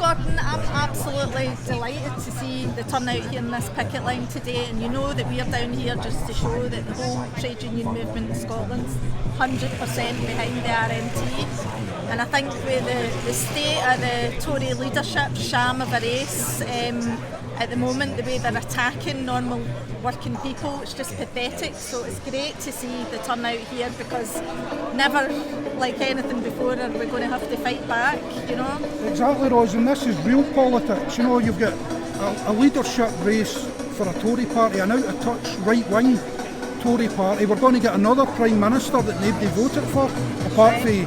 Gordon, I'm absolutely delighted to see the turnout here in this picket line today, and you know that we're down here just to show that the whole trade union movement in Scotland's 100% behind the RMT. And I think with the state of the Tory leadership sham of a race at the moment, the way they're attacking normal working people, it's just pathetic. So it's great to see the turnout here, because never like anything before are we going to have to fight back, you know. Exactly, Roz, and this is real politics. You know, you've got a leadership race for a Tory party, an out-of-touch right-wing Tory party. We're going to get another Prime Minister that nobody voted for, apart from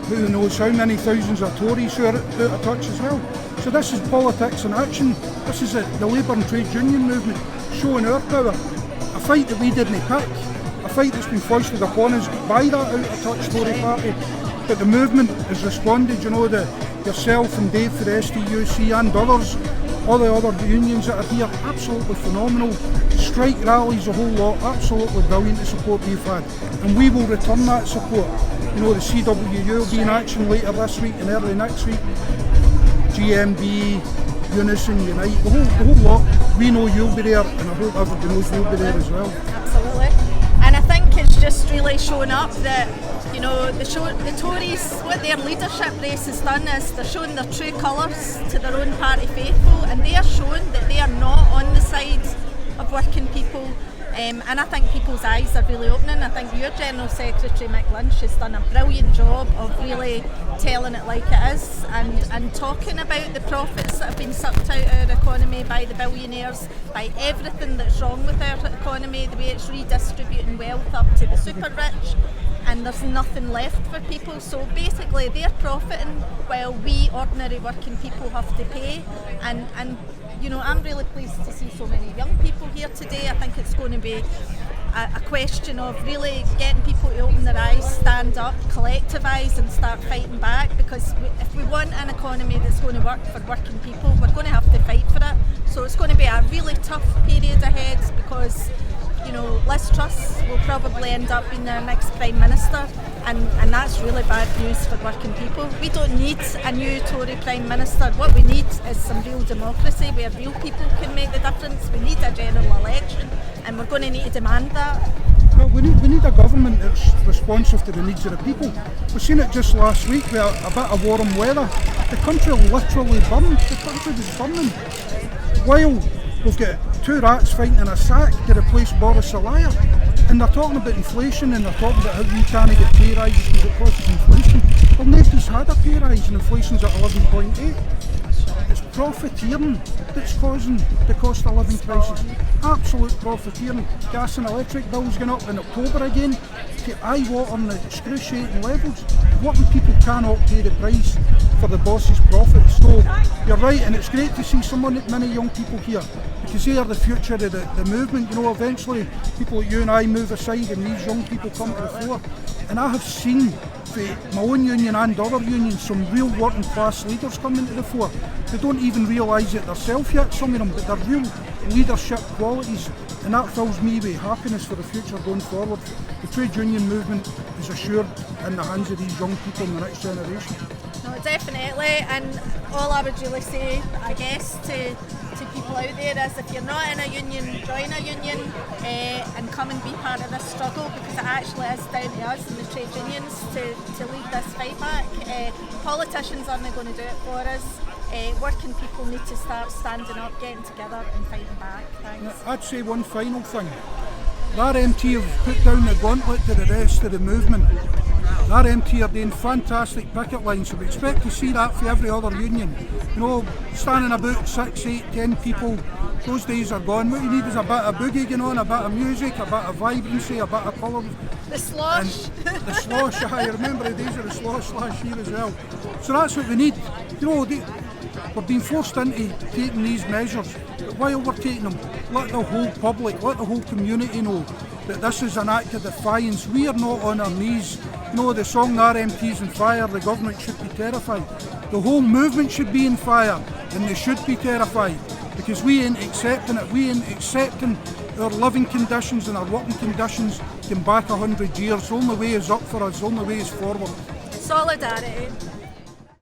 who knows how many thousands of Tories who are out of touch as well. So this is politics in action. This is the Labour and Trade Union movement showing our power. A fight that we didn't pick, a fight that's been foisted upon us by that out-of-touch Tory party. But the movement has responded, you know, yourself and Dave for the STUC and others, all the other unions that are here, absolutely phenomenal. Strike rallies, a whole lot, absolutely brilliant, the support we've had. And we will return that support. You know, the CWU will be in action later this week and early next week. GMB, Unison, Unite, the whole lot. We know you'll be there, and I hope everybody knows we'll be there as well. Absolutely. And I think it's just really showing up that, you know, the Tories, what their leadership race has done is they're showing their true colours to their own party faithful, and they are showing that they are not on the side of working people. And I think people's eyes are really opening. I think your General Secretary Mick Lynch has done a brilliant job of really telling it like it is, and talking about the profits that have been sucked out of our economy by the billionaires, by everything that's wrong with our economy, the way it's redistributing wealth up to the super rich, and there's nothing left for people. So basically they're profiting while we ordinary working people have to pay. And you know, I'm really pleased to see so many young people here today. I think it's going to be a question of really getting people to open their eyes, stand up, collectivise and start fighting back, because if we want an economy that's going to work for working people, we're going to have to fight for it. So it's going to be a really tough period ahead, because, you know, Liz Truss will probably end up being our next Prime Minister, and that's really bad news for working people. We don't need a new Tory Prime Minister. What we need is some real democracy where real people can make the difference. We need a general election, and we're going to need to demand that. Well, we need a government that's responsive to the needs of the people. We've seen it just last week with a bit of warm weather. The country literally burned. The country was burning. While we've got two rats fighting in a sack to replace Boris a liar. And they're talking about inflation, and they're talking about how we can't get pay rises because it causes inflation. Well, nobody's had a pay rise, and inflation's at 11.8. It's profiteering that's causing the cost of living crisis. Absolute profiteering. Gas and electric bills going up in October again to eye-watering the excruciating levels. Working people cannot pay the price for the boss's profits. So you're right, and it's great to see many young people here, because they are the future of the movement. You know, eventually people like you and I move aside and these young people come to the fore. And I have seen, for my own union and other unions, some real working class leaders coming to the fore. They don't even realise it themselves yet, some of them, but they're real leadership qualities, and that fills me with happiness for the future going forward. The trade union movement is assured in the hands of these young people in the next generation. No, definitely, and all I would really say, I guess, to people out there is, if you're not in a union, join a union and come and be part of this struggle, because it actually is down to us and the trade unions to lead this fight back. Politicians aren't going to do it for us. Working people need to start standing up, getting together and fighting back. Thanks. I'd say one final thing. The RMT have put down the gauntlet to the rest of the movement. The RMT are doing fantastic picket lines, so we expect to see that for every other union. You know, standing about 6, 8, 10 people, those days are gone. What you need is a bit of boogie going on, a bit of music, a bit of vibrancy, a bit of colour. The slosh. The slosh, I remember the days of the slosh last year as well. So that's what we need. You know, we're being forced into taking these measures, but while we're taking them, let the whole public, let the whole community know that this is an act of defiance. We are not on our knees. You know, the song, The RMT's on fire, the government should be terrified. The whole movement should be on fire, and they should be terrified, because we ain't accepting it. We ain't accepting our living conditions and our working conditions going back 100 years. The only way is up for us, the only way is forward. Solidarity.